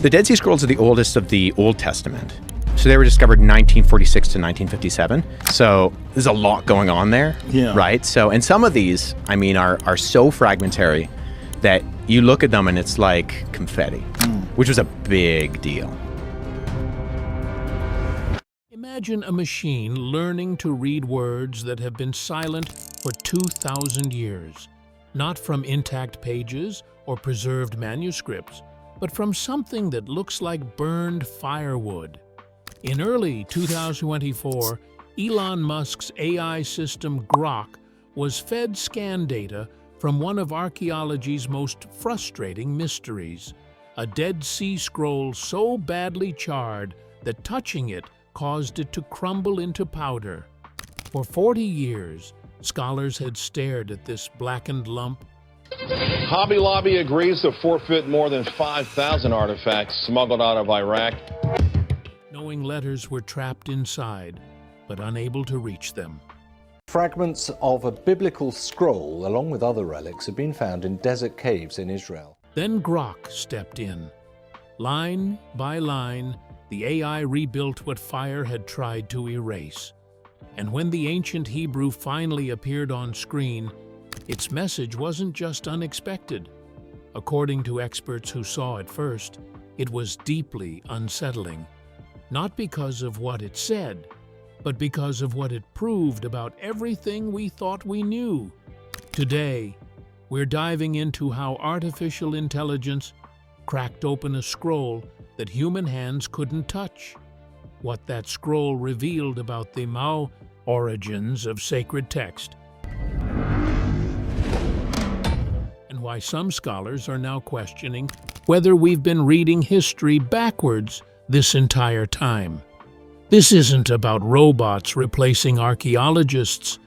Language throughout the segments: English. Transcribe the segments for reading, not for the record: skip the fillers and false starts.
The Dead Sea Scrolls are the oldest of the Old Testament. So they were discovered in 1946 to 1957. So there's a lot going on there, right? So, and some of these, I mean, are so fragmentary that you look at them and it's like confetti, which was a big deal. Imagine a machine learning to read words that have been silent for 2,000 years, not from intact pages or preserved manuscripts, but from something that looks like burned firewood. In early 2024, Elon Musk's AI system Grok was fed scan data from one of archaeology's most frustrating mysteries, a Dead Sea Scroll so badly charred that touching it caused it to crumble into powder. For 40 years, scholars had stared at this blackened lump. Hobby Lobby agrees to forfeit more than 5,000 artifacts smuggled out of Iraq, Knowing letters were trapped inside, but unable to reach them. Fragments of a biblical scroll, along with other relics, have been found in desert caves in Israel. Then Grok stepped in. Line by line, the AI rebuilt what fire had tried to erase. And when the ancient Hebrew finally appeared on screen, its message wasn't just unexpected. According to experts who saw it first, it was deeply unsettling. Not because of what it said, but because of what it proved about everything we thought we knew. Today, we're diving into how artificial intelligence cracked open a scroll that human hands couldn't touch, what that scroll revealed about the Mao origins of sacred text, and why some scholars are now questioning whether we've been reading history backwards this entire time. This isn't about robots replacing archaeologists.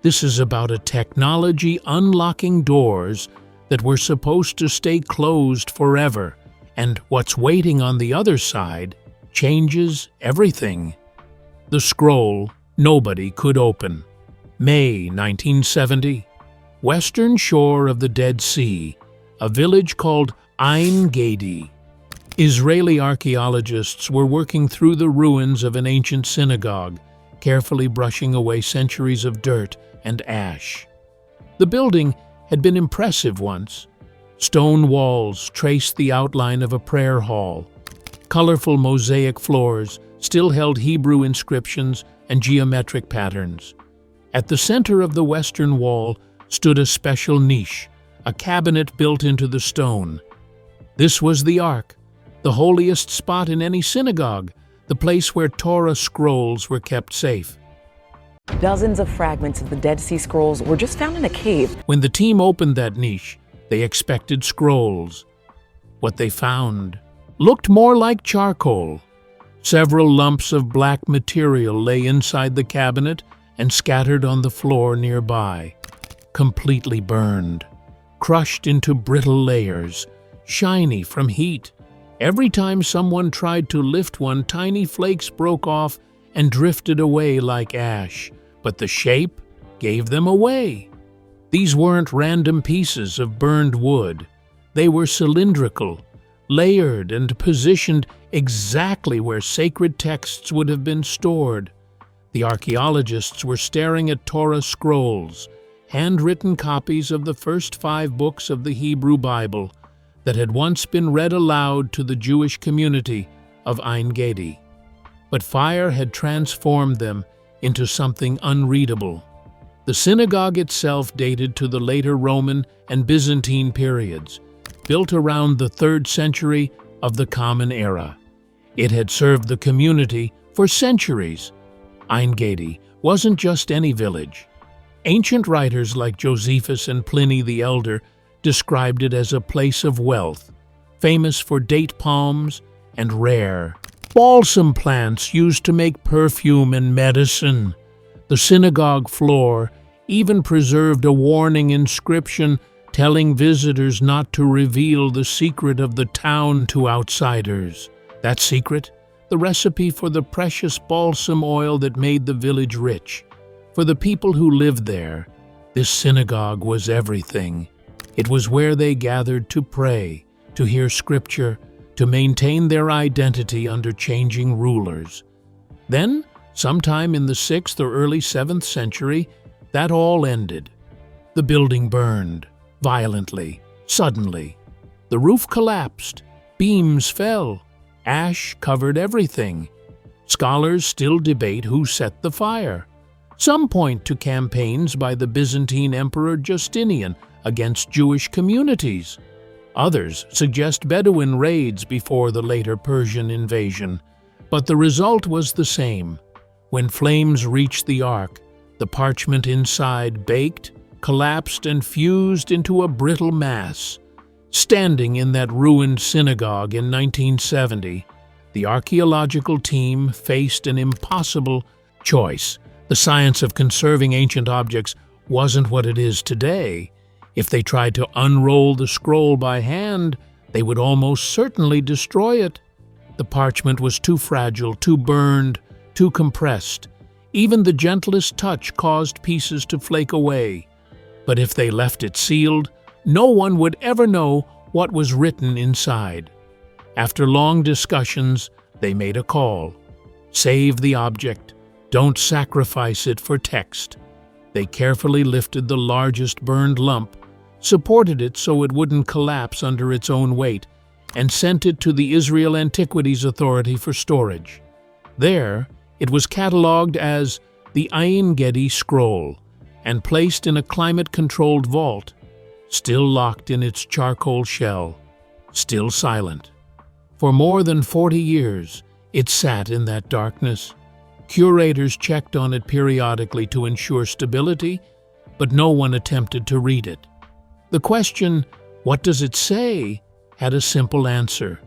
This is about a technology unlocking doors that were supposed to stay closed forever, and what's waiting on the other side changes everything. The scroll nobody could open. May 1970. Western shore of the Dead Sea, a village called Ein Gedi. Israeli archaeologists were working through the ruins of an ancient synagogue, carefully brushing away centuries of dirt and ash. The building had been impressive once. Stone walls traced the outline of a prayer hall. Colorful mosaic floors still held Hebrew inscriptions and geometric patterns. At the center of the western wall stood a special niche, a cabinet built into the stone. This was the Ark, the holiest spot in any synagogue, the place where Torah scrolls were kept safe. Dozens of fragments of the Dead Sea Scrolls were just found in a cave. When the team opened that niche, they expected scrolls. What they found looked more like charcoal. Several lumps of black material lay inside the cabinet and scattered on the floor nearby, completely burned, crushed into brittle layers, shiny from heat. Every time someone tried to lift one, tiny flakes broke off and drifted away like ash, but the shape gave them away. These weren't random pieces of burned wood. They were cylindrical, layered and positioned exactly where sacred texts would have been stored. The archaeologists were staring at Torah scrolls, handwritten copies of the first 5 books of the Hebrew Bible that had once been read aloud to the Jewish community of Ein Gedi. But fire had transformed them into something unreadable. The synagogue itself dated to the later Roman and Byzantine periods, built around the 3rd century of the Common Era. It had served the community for centuries. Ein Gedi wasn't just any village. Ancient writers like Josephus and Pliny the Elder described it as a place of wealth, famous for date palms and rare balsam plants used to make perfume and medicine. The synagogue floor even preserved a warning inscription telling visitors not to reveal the secret of the town to outsiders. That secret? The recipe for the precious balsam oil that made the village rich. For the people who lived there, this synagogue was everything. It was where they gathered to pray, to hear scripture, to maintain their identity under changing rulers. Then, sometime in the 6th or early 7th century, that all ended. The building burned, violently, suddenly. The roof collapsed, beams fell, ash covered everything. Scholars still debate who set the fire. Some point to campaigns by the Byzantine Emperor Justinian against Jewish communities. Others suggest Bedouin raids before the later Persian invasion. But the result was the same. When flames reached the ark, the parchment inside baked, collapsed, and fused into a brittle mass. Standing in that ruined synagogue in 1970, the archaeological team faced an impossible choice. The science of conserving ancient objects wasn't what it is today. If they tried to unroll the scroll by hand, they would almost certainly destroy it. The parchment was too fragile, too burned, too compressed. Even the gentlest touch caused pieces to flake away. But if they left it sealed, no one would ever know what was written inside. After long discussions, they made a call. Save the object. Don't sacrifice it for text. They carefully lifted the largest burned lump, supported it so it wouldn't collapse under its own weight, and sent it to the Israel Antiquities Authority for storage. There, it was catalogued as the Ein Gedi scroll and placed in a climate-controlled vault, still locked in its charcoal shell, still silent. For more than 40 years, it sat in that darkness. Curators checked on it periodically to ensure stability, but no one attempted to read it. The question, "What does it say?" had a simple answer.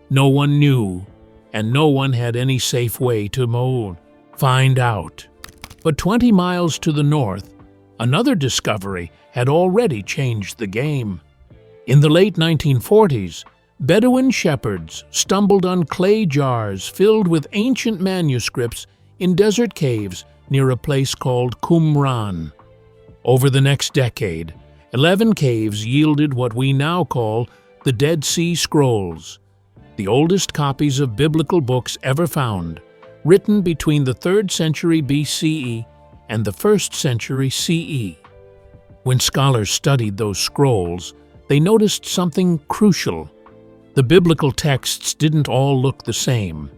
No one knew, and no one had any safe way to find out. But 20 miles to the north, another discovery had already changed the game. In the late 1940s, Bedouin shepherds stumbled on clay jars filled with ancient manuscripts in desert caves near a place called Qumran. Over the next decade, 11 caves yielded what we now call the Dead Sea Scrolls, the oldest copies of biblical books ever found, written between the 3rd century BCE and the 1st century CE. When scholars studied those scrolls, they noticed something crucial. The biblical texts didn't all look the same.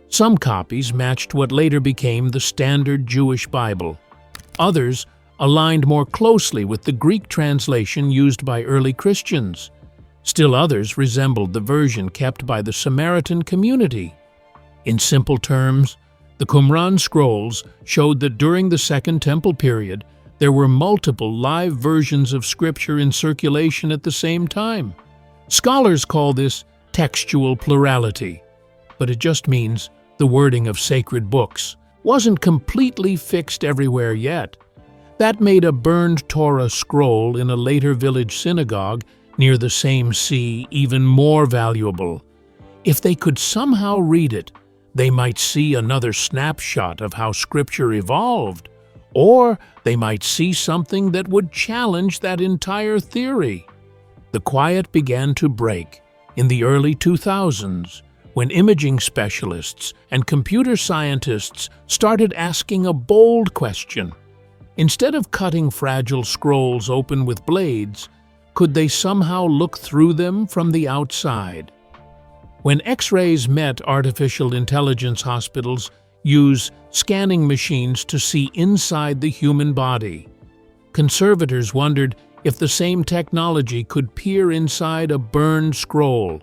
Some copies matched what later became the standard Jewish Bible. Others aligned more closely with the Greek translation used by early Christians. Still others resembled the version kept by the Samaritan community. In simple terms, the Qumran scrolls showed that during the Second Temple period, there were multiple live versions of Scripture in circulation at the same time. Scholars call this textual plurality, but it just means the wording of sacred books wasn't completely fixed everywhere yet. That made a burned Torah scroll in a later village synagogue near the same sea even more valuable. If they could somehow read it, they might see another snapshot of how Scripture evolved, or they might see something that would challenge that entire theory. The quiet began to break in the early 2000s when imaging specialists and computer scientists started asking a bold question. Instead of cutting fragile scrolls open with blades, could they somehow look through them from the outside? When X-rays met artificial intelligence hospitals use scanning machines to see inside the human body, conservators wondered if the same technology could peer inside a burned scroll.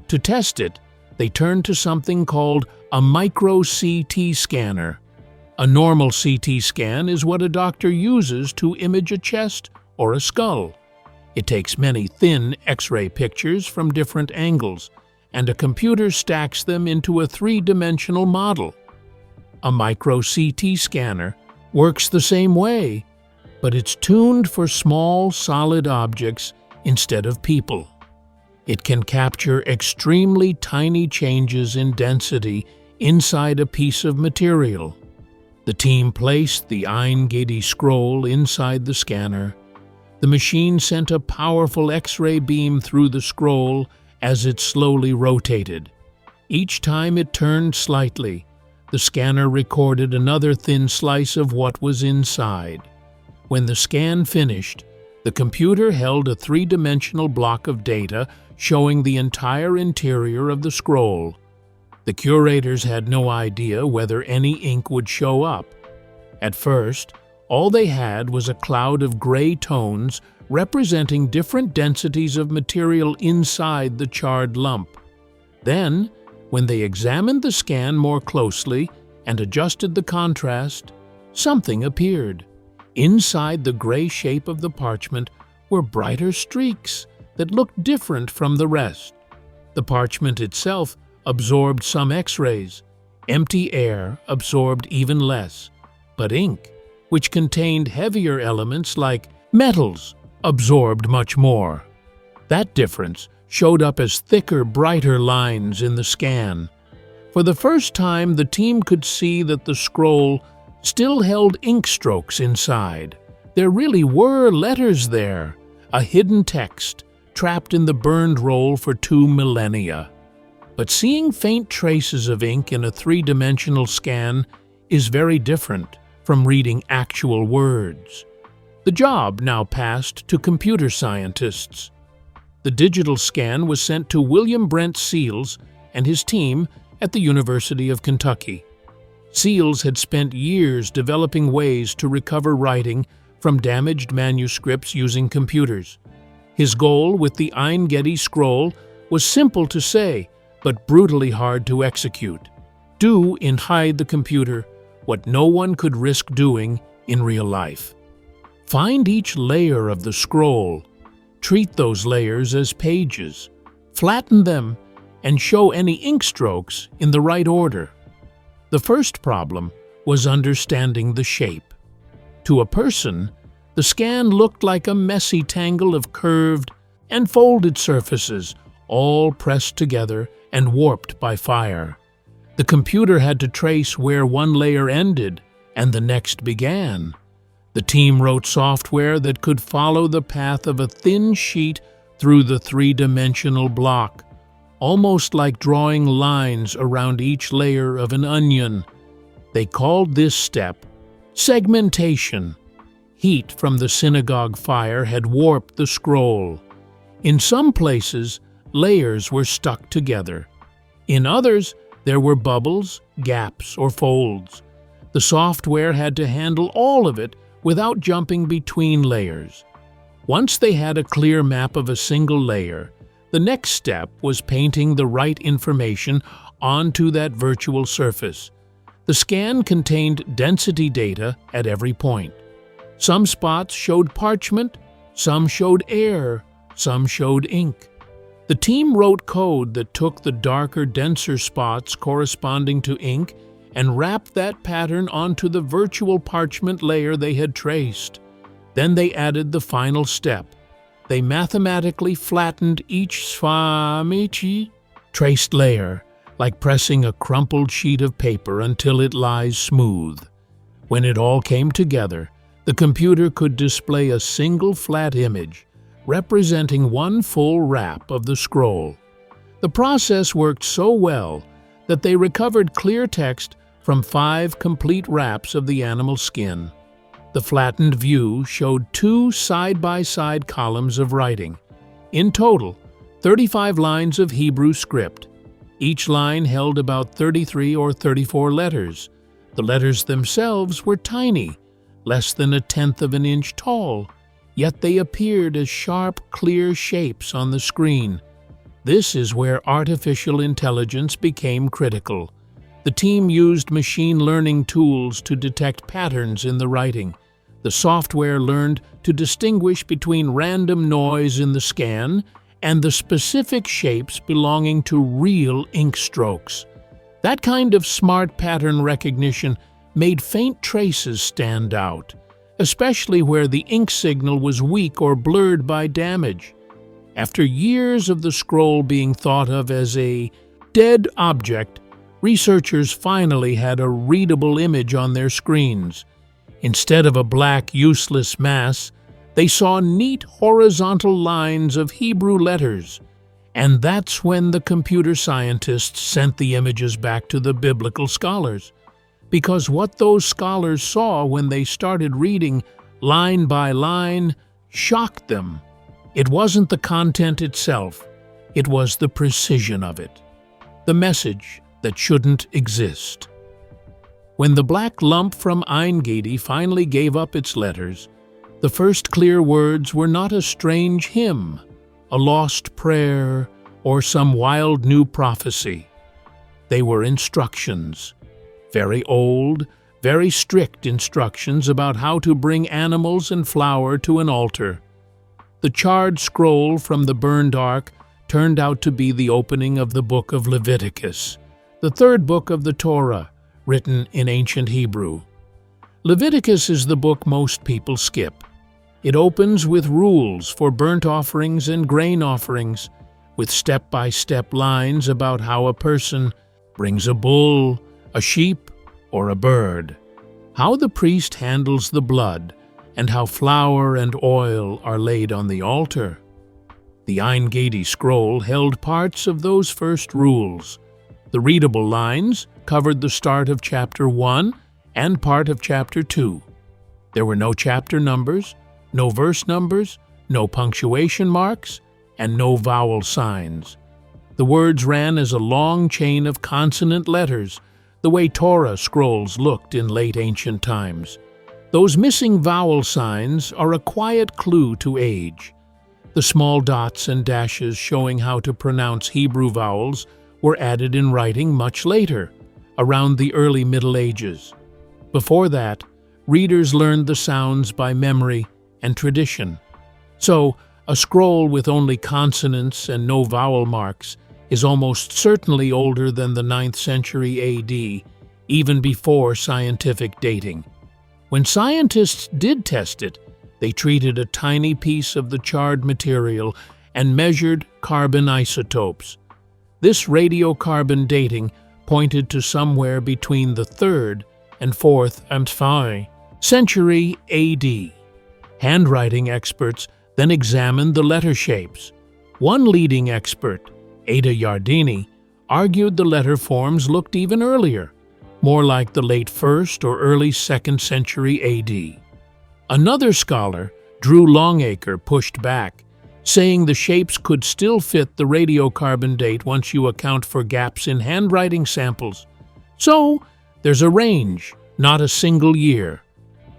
To test it, they turned to something called a micro-CT scanner. A normal CT scan is what a doctor uses to image a chest or a skull. It takes many thin X-ray pictures from different angles, and a computer stacks them into a three-dimensional model. A micro-CT scanner works the same way, but it's tuned for small, solid objects instead of people. It can capture extremely tiny changes in density inside a piece of material. The team placed the Ein Gedi scroll inside the scanner. The machine sent a powerful X-ray beam through the scroll as it slowly rotated. Each time it turned slightly, the scanner recorded another thin slice of what was inside. When the scan finished, the computer held a three-dimensional block of data showing the entire interior of the scroll. The curators had no idea whether any ink would show up. At first, all they had was a cloud of gray tones representing different densities of material inside the charred lump. Then, when they examined the scan more closely and adjusted the contrast, something appeared. Inside the gray shape of the parchment were brighter streaks that looked different from the rest. The parchment itself absorbed some X-rays. Empty air absorbed even less. But ink, which contained heavier elements like metals, absorbed much more. That difference showed up as thicker, brighter lines in the scan. For the first time, the team could see that the scroll still held ink strokes inside. There really were letters there, a hidden text trapped in the burned roll for 2 millennia. But seeing faint traces of ink in a three-dimensional scan is very different from reading actual words. The job now passed to computer scientists. The digital scan was sent to William Brent Seals and his team at the University of Kentucky. Seals had spent years developing ways to recover writing from damaged manuscripts using computers. His goal with the Ein Gedi scroll was simple to say, but brutally hard to execute. Do inside the computer what no one could risk doing in real life. Find each layer of the scroll, treat those layers as pages, flatten them, and show any ink strokes in the right order. The first problem was understanding the shape. To a person, the scan looked like a messy tangle of curved and folded surfaces, all pressed together and warped by fire. The computer had to trace where one layer ended and the next began. The team wrote software that could follow the path of a thin sheet through the three-dimensional block, almost like drawing lines around each layer of an onion. They called this step segmentation. Heat from the synagogue fire had warped the scroll. In some places, layers were stuck together. In others, there were bubbles, gaps, or folds. The software had to handle all of it without jumping between layers. Once they had a clear map of a single layer, the next step was painting the right information onto that virtual surface. The scan contained density data at every point. Some spots showed parchment, some showed air, some showed ink. The team wrote code that took the darker, denser spots corresponding to ink and wrapped that pattern onto the virtual parchment layer they had traced. Then they added the final step. They mathematically flattened each traced layer, like pressing a crumpled sheet of paper until it lies smooth. When it all came together, the computer could display a single flat image, representing one full wrap of the scroll. The process worked so well that they recovered clear text from 5 complete wraps of the animal skin. The flattened view showed 2 side-by-side columns of writing. In total, 35 lines of Hebrew script. Each line held about 33 or 34 letters. The letters themselves were tiny, less than 1/10 of an inch tall, yet they appeared as sharp, clear shapes on the screen. This is where artificial intelligence became critical. The team used machine learning tools to detect patterns in the writing. The software learned to distinguish between random noise in the scan and the specific shapes belonging to real ink strokes. That kind of smart pattern recognition made faint traces stand out, especially where the ink signal was weak or blurred by damage. After years of the scroll being thought of as a dead object, researchers finally had a readable image on their screens. Instead of a black, useless mass, they saw neat horizontal lines of Hebrew letters. And that's when the computer scientists sent the images back to the biblical scholars. Because what those scholars saw when they started reading line by line shocked them. It wasn't the content itself, it was the precision of it, the message that shouldn't exist. When the black lump from Ein Gedi finally gave up its letters, the first clear words were not a strange hymn, a lost prayer, or some wild new prophecy. They were instructions, very old, very strict instructions about how to bring animals and flour to an altar. The charred scroll from the burned ark turned out to be the opening of the book of Leviticus, the third book of the Torah, written in ancient Hebrew. Leviticus is the book most people skip. It opens with rules for burnt offerings and grain offerings, with step-by-step lines about how a person brings a bull, a sheep, or a bird, how the priest handles the blood, and how flour and oil are laid on the altar. The Ein Gedi scroll held parts of those first rules. The readable lines covered the start of chapter 1 and part of chapter 2. There were no chapter numbers, no verse numbers, no punctuation marks, and no vowel signs. The words ran as a long chain of consonant letters, the way Torah scrolls looked in late ancient times. Those missing vowel signs are a quiet clue to age. The small dots and dashes showing how to pronounce Hebrew vowels were added in writing much later, around the early Middle Ages. Before that, readers learned the sounds by memory and tradition. So, a scroll with only consonants and no vowel marks is almost certainly older than the 9th century AD, even before scientific dating. When scientists did test it, they treated a tiny piece of the charred material and measured carbon isotopes. This radiocarbon dating pointed to somewhere between the 3rd and 4th century AD. Handwriting experts then examined the letter shapes. One leading expert, Ada Yardeni, argued the letter forms looked even earlier, more like the late 1st or early 2nd century AD. Another scholar, Drew Longacre, pushed back, saying the shapes could still fit the radiocarbon date once you account for gaps in handwriting samples. So, there's a range, not a single year.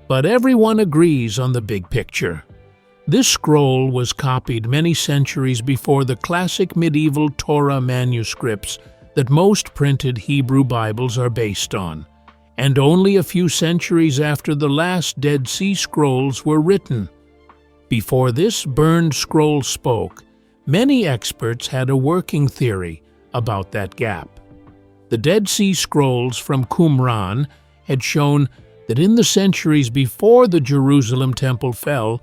But everyone agrees on the big picture. This scroll was copied many centuries before the classic medieval Torah manuscripts that most printed Hebrew Bibles are based on, and only a few centuries after the last Dead Sea Scrolls were written. Before this burned scroll spoke, many experts had a working theory about that gap. The Dead Sea Scrolls from Qumran had shown that in the centuries before the Jerusalem temple fell,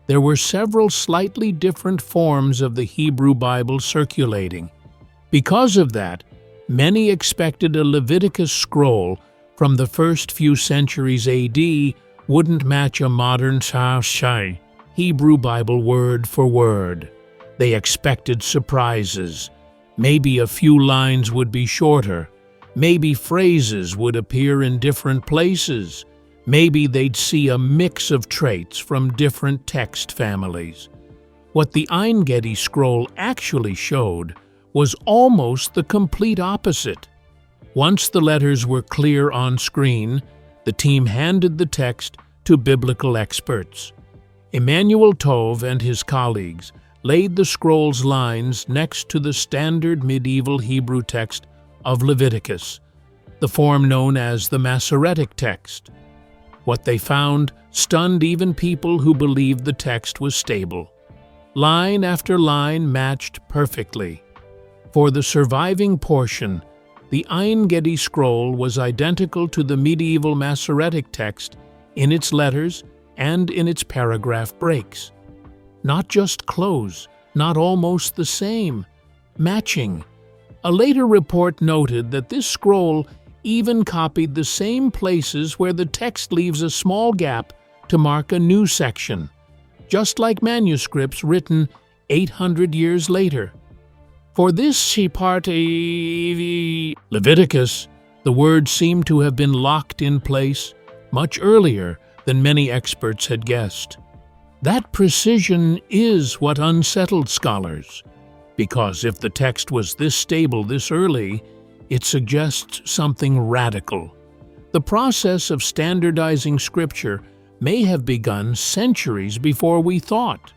there were several slightly different forms of the Hebrew Bible circulating. Because of that, many expected a Leviticus scroll from the first few centuries AD wouldn't match a modern Hebrew Bible word for word. They expected surprises. Maybe a few lines would be shorter. Maybe phrases would appear in different places. Maybe they'd see a mix of traits from different text families. What the Ein Gedi scroll actually showed was almost the complete opposite. Once the letters were clear on screen, the team handed the text to biblical experts. Emmanuel Tov and his colleagues laid the scroll's lines next to the standard medieval Hebrew text of Leviticus, the form known as the Masoretic text. What they found stunned even people who believed the text was stable. Line after line matched perfectly. For the surviving portion, the Ein Gedi scroll was identical to the medieval Masoretic text in its letters and in its paragraph breaks. Not just close, not almost the same, matching. A later report noted that this scroll even copied the same places where the text leaves a small gap to mark a new section, just like manuscripts written 800 years later. For this she party Leviticus, the words seem to have been locked in place much earlier than many experts had guessed. That precision is what unsettled scholars, because if the text was this stable this early, it suggests something radical. The process of standardizing scripture may have begun centuries before we thought,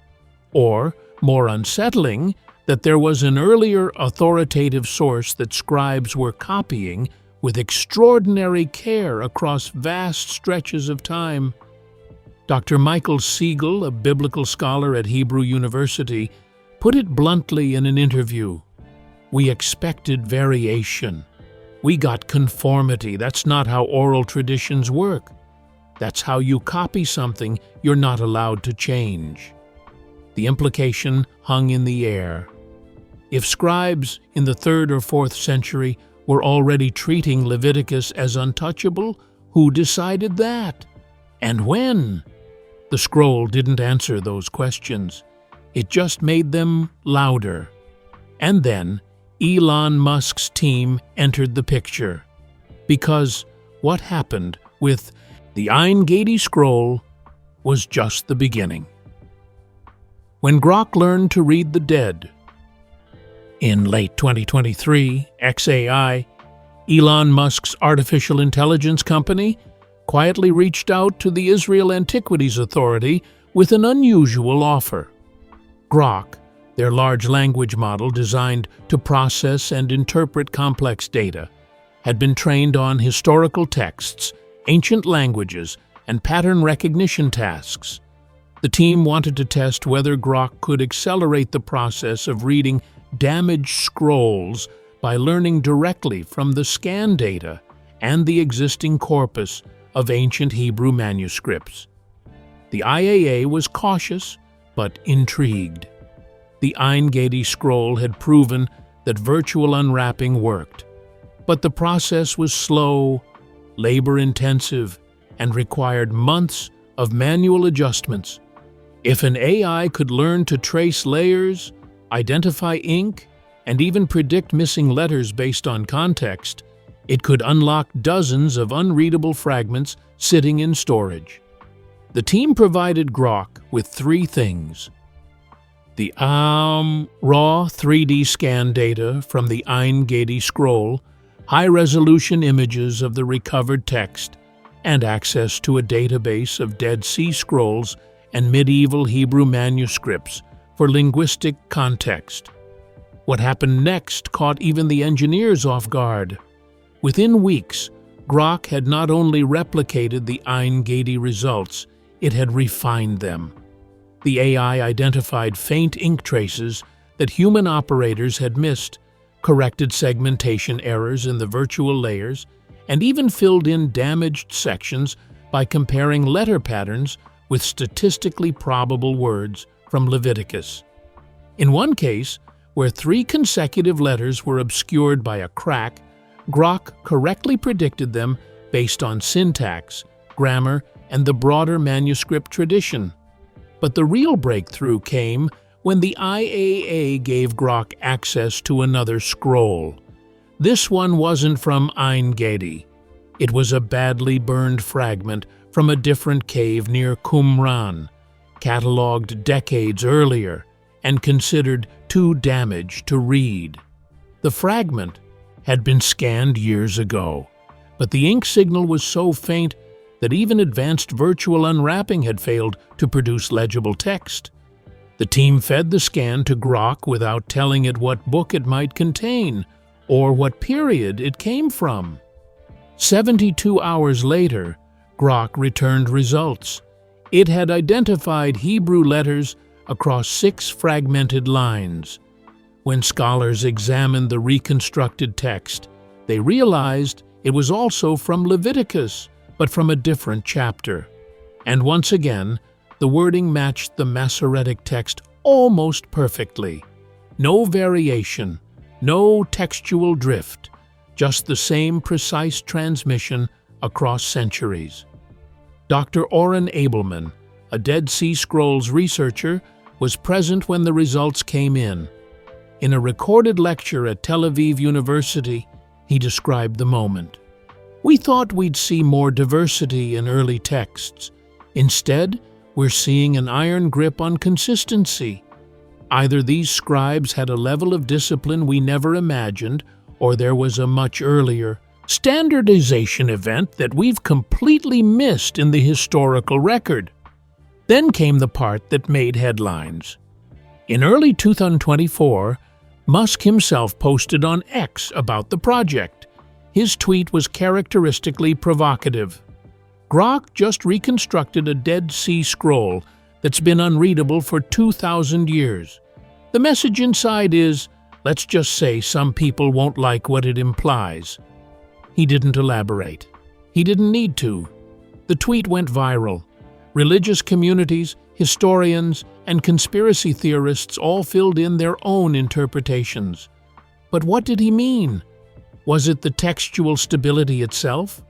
or, more unsettling, that there was an earlier authoritative source that scribes were copying with extraordinary care across vast stretches of time. Dr. Michael Siegel, a biblical scholar at Hebrew University, put it bluntly in an interview. We expected variation. We got conformity. That's not how oral traditions work. That's how you copy something you're not allowed to change. The implication hung in the air. If scribes in the 3rd or 4th century were already treating Leviticus as untouchable, who decided that? And when? The scroll didn't answer those questions. It just made them louder. And then Elon Musk's team entered the picture. Because what happened with the Ein Gedi scroll was just the beginning. When Grok learned to read the dead, in late 2023, xAI, Elon Musk's artificial intelligence company, quietly reached out to the Israel Antiquities Authority with an unusual offer. Grok, their large language model designed to process and interpret complex data, had been trained on historical texts, ancient languages, and pattern recognition tasks. The team wanted to test whether Grok could accelerate the process of reading damaged scrolls by learning directly from the scan data and the existing corpus of ancient Hebrew manuscripts. The IAA was cautious but intrigued. The Ein Gedi scroll had proven that virtual unwrapping worked, but the process was slow, labor-intensive, and required months of manual adjustments. If an AI could learn to trace layers, identify ink, and even predict missing letters based on context, it could unlock dozens of unreadable fragments sitting in storage. The team provided Grok with 3 things: the raw 3D scan data from the Ein Gedi scroll, high-resolution images of the recovered text, and access to a database of Dead Sea Scrolls and medieval Hebrew manuscripts for linguistic context. What happened next caught even the engineers off guard. Within weeks, Grok had not only replicated the Ein Gedi results, it had refined them. The AI identified faint ink traces that human operators had missed, corrected segmentation errors in the virtual layers, and even filled in damaged sections by comparing letter patterns with statistically probable words from Leviticus. In one case, where 3 consecutive letters were obscured by a crack, Grok correctly predicted them based on syntax, grammar, and the broader manuscript tradition. But the real breakthrough came when the IAA gave Grok access to another scroll. This one wasn't from Ein Gedi. It was a badly burned fragment from a different cave near Qumran, catalogued decades earlier and considered too damaged to read. The fragment had been scanned years ago, but the ink signal was so faint that even advanced virtual unwrapping had failed to produce legible text. The team fed the scan to Grok without telling it what book it might contain or what period it came from. 72 hours later, Grok returned results. It had identified Hebrew letters across 6 fragmented lines. When scholars examined the reconstructed text, they realized it was also from Leviticus, but from a different chapter. And once again, the wording matched the Masoretic text almost perfectly. No variation, no textual drift, just the same precise transmission across centuries. Dr. Oren Abelman, a Dead Sea Scrolls researcher, was present when the results came in. In a recorded lecture at Tel Aviv University, he described the moment. "We thought we'd see more diversity in early texts. Instead, we're seeing an iron grip on consistency. Either these scribes had a level of discipline we never imagined, or there was a much earlier standardization event that we've completely missed in the historical record." Then came the part that made headlines. In early 2024, Musk himself posted on X about the project. His tweet was characteristically provocative. "Grok just reconstructed a Dead Sea Scroll that's been unreadable for 2,000 years. The message inside is, let's just say some people won't like what it implies." He didn't elaborate. He didn't need to. The tweet went viral. Religious communities, historians, and conspiracy theorists all filled in their own interpretations. But what did he mean? Was it the textual stability itself?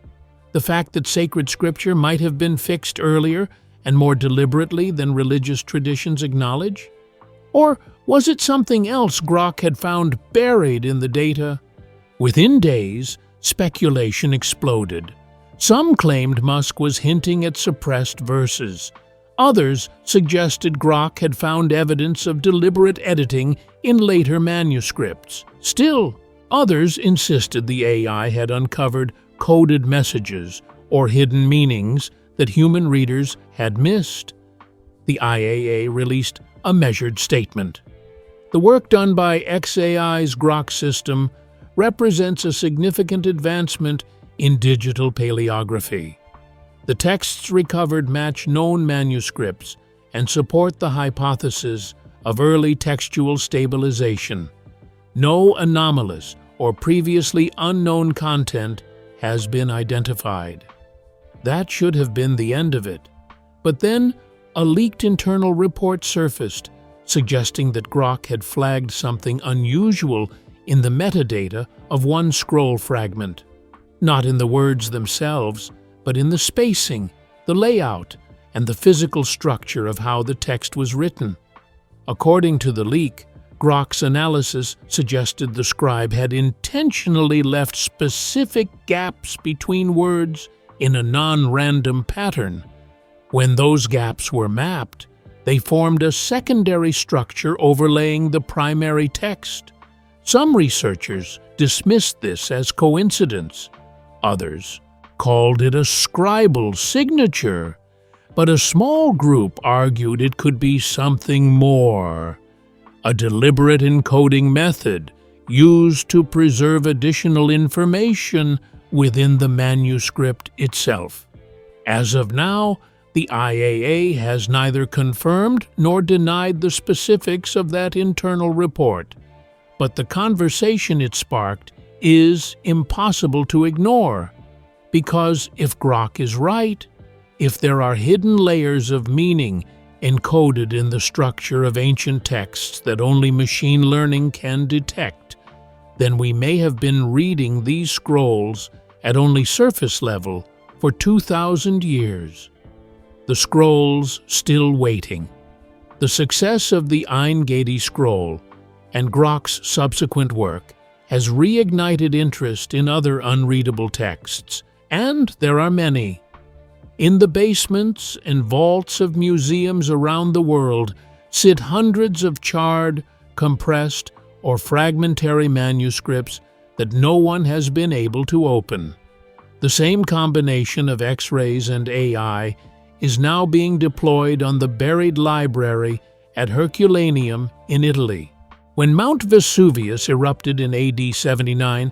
The fact that sacred scripture might have been fixed earlier and more deliberately than religious traditions acknowledge? Or was it something else Grok had found buried in the data? Within days, speculation exploded. Some claimed Musk was hinting at suppressed verses. Others suggested Grok had found evidence of deliberate editing in later manuscripts. Still, others insisted the AI had uncovered coded messages or hidden meanings that human readers had missed. The IAA released a measured statement. The work done by xAI's Grok system represents a significant advancement in digital paleography. The texts recovered match known manuscripts and support the hypothesis of early textual stabilization. No anomalous or previously unknown content has been identified. That should have been the end of it. But then, a leaked internal report surfaced, suggesting that Grok had flagged something unusual in the metadata of one scroll fragment. Not in the words themselves, but in the spacing, the layout, and the physical structure of how the text was written. According to the leak, Grok's analysis suggested the scribe had intentionally left specific gaps between words in a non-random pattern. When those gaps were mapped, they formed a secondary structure overlaying the primary text. Some researchers dismissed this as coincidence. Others called it a scribal signature, but a small group argued it could be something more. A deliberate encoding method used to preserve additional information within the manuscript itself. As of now, the IAA has neither confirmed nor denied the specifics of that internal report, but the conversation it sparked is impossible to ignore. Because if Grok is right, if there are hidden layers of meaning encoded in the structure of ancient texts that only machine learning can detect, then we may have been reading these scrolls at only surface level for 2,000 years. The scrolls still waiting. The success of the Ein Gedi scroll and Grok's subsequent work has reignited interest in other unreadable texts, and there are many. In the basements and vaults of museums around the world sit hundreds of charred, compressed, or fragmentary manuscripts that no one has been able to open. The same combination of X-rays and AI is now being deployed on the buried library at Herculaneum in Italy. When Mount Vesuvius erupted in AD 79,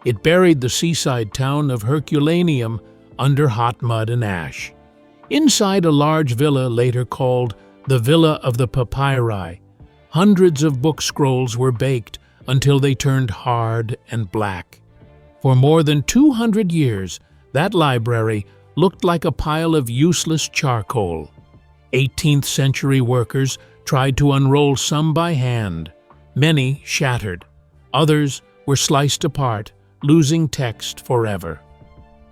it buried the seaside town of Herculaneum under hot mud and ash. Inside a large villa later called the Villa of the Papyri, hundreds of book scrolls were baked until they turned hard and black. For more than 200 years, that library looked like a pile of useless charcoal. 18th century workers tried to unroll some by hand. Many shattered. Others were sliced apart, losing text forever.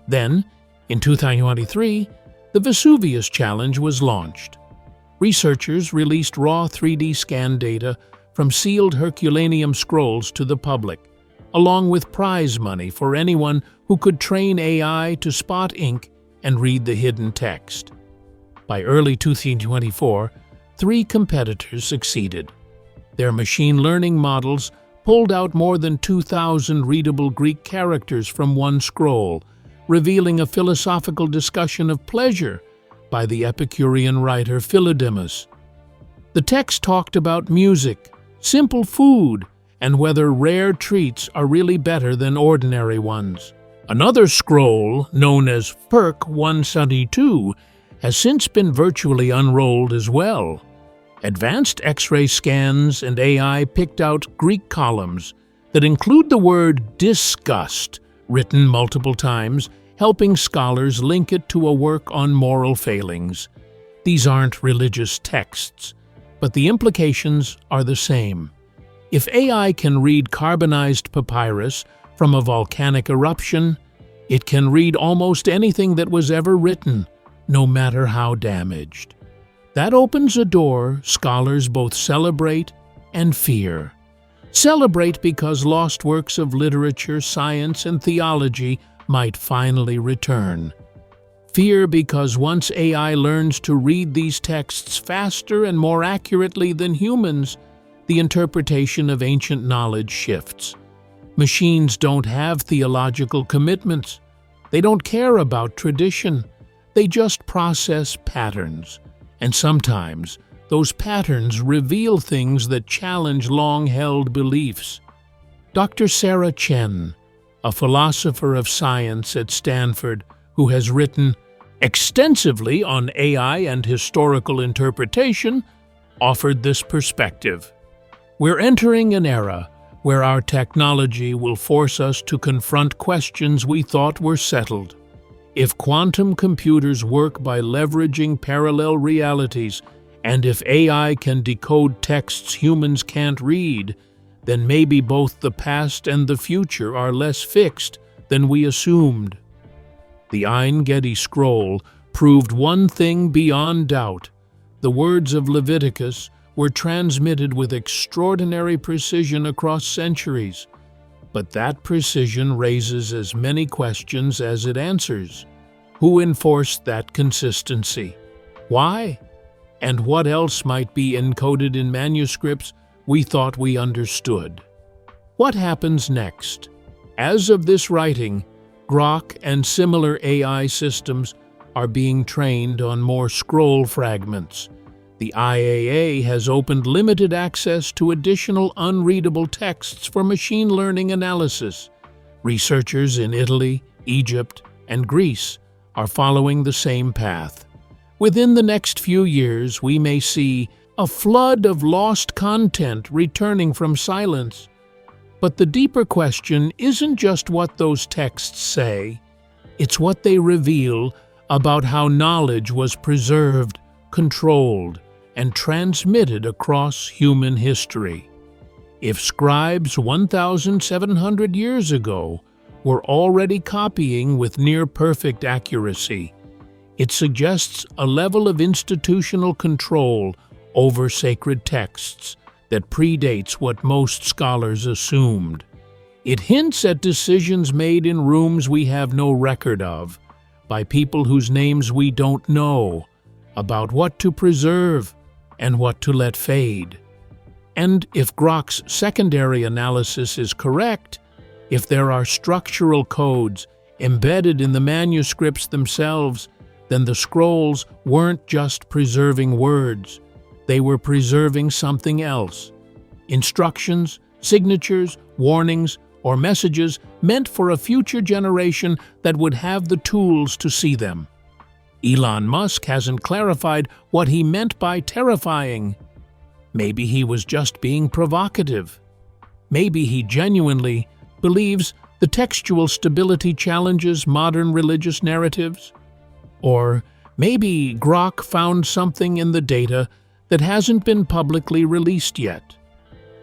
Then, in 2023, the Vesuvius Challenge was launched. Researchers released raw 3D scan data from sealed Herculaneum scrolls to the public, along with prize money for anyone who could train AI to spot ink and read the hidden text. By early 2024, 3 competitors succeeded. Their machine learning models pulled out more than 2,000 readable Greek characters from one scroll, revealing a philosophical discussion of pleasure by the Epicurean writer Philodemus. The text talked about music, simple food, and whether rare treats are really better than ordinary ones. Another scroll, known as Perk 172, has since been virtually unrolled as well. Advanced X-ray scans and AI picked out Greek columns that include the word disgust, written multiple times, helping scholars link it to a work on moral failings. These aren't religious texts, but the implications are the same. If AI can read carbonized papyrus from a volcanic eruption, it can read almost anything that was ever written, no matter how damaged. That opens a door scholars both celebrate and fear. Celebrate because lost works of literature, science, and theology might finally return. Fear because once AI learns to read these texts faster and more accurately than humans, the interpretation of ancient knowledge shifts. Machines don't have theological commitments. They don't care about tradition. They just process patterns. And sometimes, those patterns reveal things that challenge long-held beliefs. Dr. Sarah Chen, a philosopher of science at Stanford who has written extensively on AI and historical interpretation, offered this perspective. We're entering an era where our technology will force us to confront questions we thought were settled. If quantum computers work by leveraging parallel realities, and if AI can decode texts humans can't read, then maybe both the past and the future are less fixed than we assumed. The Ein Gedi scroll proved one thing beyond doubt. The words of Leviticus were transmitted with extraordinary precision across centuries. But that precision raises as many questions as it answers. Who enforced that consistency? Why? And what else might be encoded in manuscripts we thought we understood? What happens next? As of this writing, Grok and similar AI systems are being trained on more scroll fragments. The IAA has opened limited access to additional unreadable texts for machine learning analysis. Researchers in Italy, Egypt, and Greece are following the same path. Within the next few years, we may see a flood of lost content returning from silence. But the deeper question isn't just what those texts say, it's what they reveal about how knowledge was preserved, controlled, and transmitted across human history. If scribes 1,700 years ago were already copying with near-perfect accuracy, it suggests a level of institutional control over sacred texts that predates what most scholars assumed. It hints at decisions made in rooms we have no record of, by people whose names we don't know, about what to preserve and what to let fade. And if Grok's secondary analysis is correct, if there are structural codes embedded in the manuscripts themselves, then the scrolls weren't just preserving words, they were preserving something else. Instructions, signatures, warnings, or messages meant for a future generation that would have the tools to see them. Elon Musk hasn't clarified what he meant by terrifying. Maybe he was just being provocative. Maybe he genuinely believes the textual stability challenges modern religious narratives. Or maybe Grok found something in the data that hasn't been publicly released yet.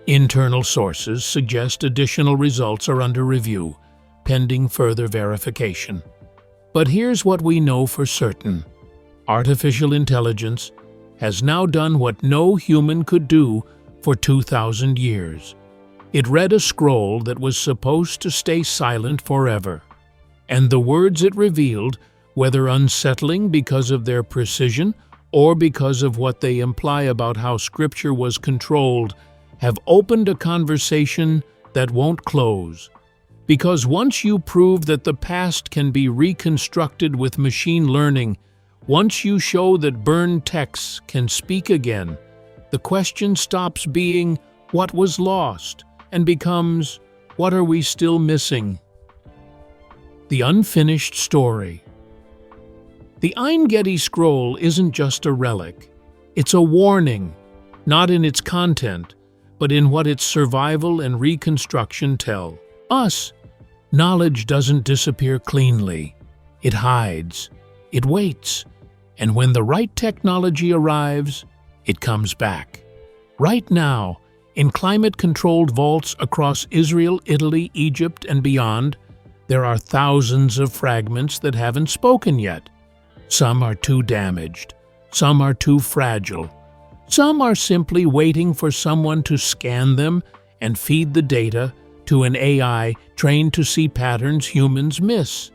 Internal sources suggest additional results are under review, pending further verification. But here's what we know for certain. Artificial intelligence has now done what no human could do for 2,000 years. It read a scroll that was supposed to stay silent forever, and the words it revealed, whether unsettling because of their precision or because of what they imply about how Scripture was controlled, have opened a conversation that won't close. Because once you prove that the past can be reconstructed with machine learning, once you show that burned texts can speak again, the question stops being what was lost and becomes what are we still missing? The unfinished story. The Ein Gedi scroll isn't just a relic. It's a warning, not in its content, but in what its survival and reconstruction tell us. Knowledge doesn't disappear cleanly. It hides. It waits. And when the right technology arrives, it comes back. Right now, in climate-controlled vaults across Israel, Italy, Egypt, and beyond, there are thousands of fragments that haven't spoken yet. Some are too damaged. Some are too fragile. Some are simply waiting for someone to scan them and feed the data to an AI trained to see patterns humans miss.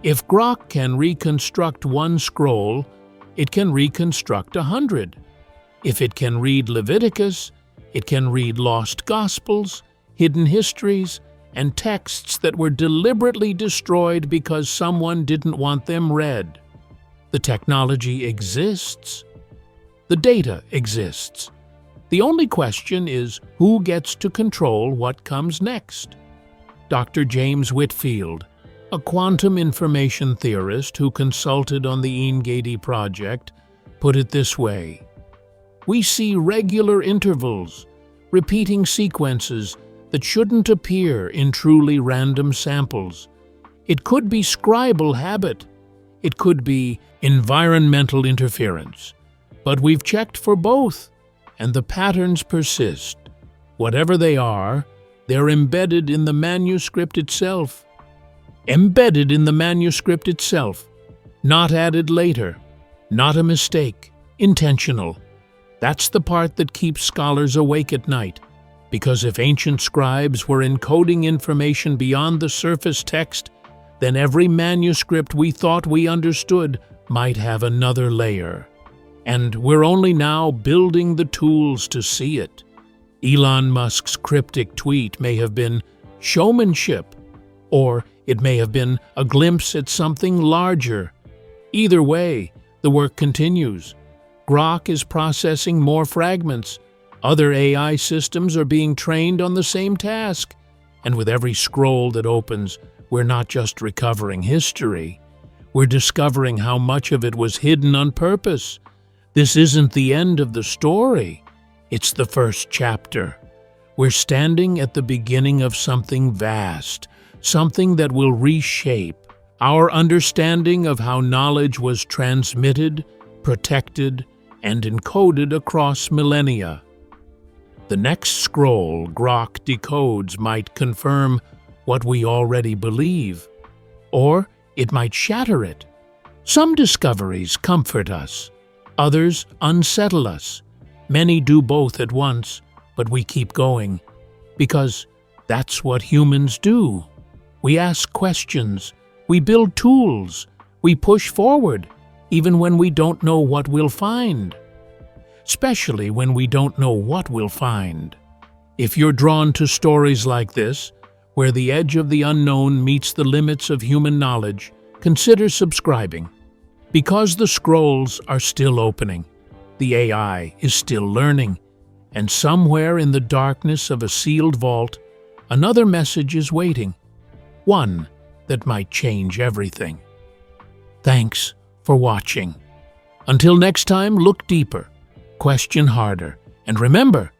If Grok can reconstruct one scroll, it can reconstruct 100. If it can read Leviticus, it can read lost Gospels, hidden histories, and texts that were deliberately destroyed because someone didn't want them read. The technology exists. The data exists. The only question is who gets to control what comes next. Dr. James Whitfield, a quantum information theorist who consulted on the Ein Gedi project, put it this way: we see regular intervals, repeating sequences that shouldn't appear in truly random samples. It could be scribal habit. It could be environmental interference. But we've checked for both, and the patterns persist. Whatever they are, they're embedded in the manuscript itself. Embedded in the manuscript itself. Not added later. Not a mistake. Intentional. That's the part that keeps scholars awake at night. Because if ancient scribes were encoding information beyond the surface text, then every manuscript we thought we understood might have another layer. And we're only now building the tools to see it. Elon Musk's cryptic tweet may have been showmanship, or it may have been a glimpse at something larger. Either way, the work continues. Grok is processing more fragments. Other AI systems are being trained on the same task. And with every scroll that opens, we're not just recovering history. We're discovering how much of it was hidden on purpose. This isn't the end of the story. It's the first chapter. We're standing at the beginning of something vast, something that will reshape our understanding of how knowledge was transmitted, protected, and encoded across millennia. The next scroll Grok decodes might confirm what we already believe, or it might shatter it. Some discoveries comfort us. Others unsettle us. Many do both at once, but we keep going, because that's what humans do. We ask questions, we build tools, we push forward, even when we don't know what we'll find. Especially when we don't know what we'll find. If you're drawn to stories like this, where the edge of the unknown meets the limits of human knowledge, consider subscribing. Because the scrolls are still opening, the AI is still learning, and somewhere in the darkness of a sealed vault, another message is waiting, one that might change everything. Thanks for watching. Until next time, look deeper, question harder, and remember,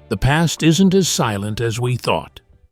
the past isn't as silent as we thought.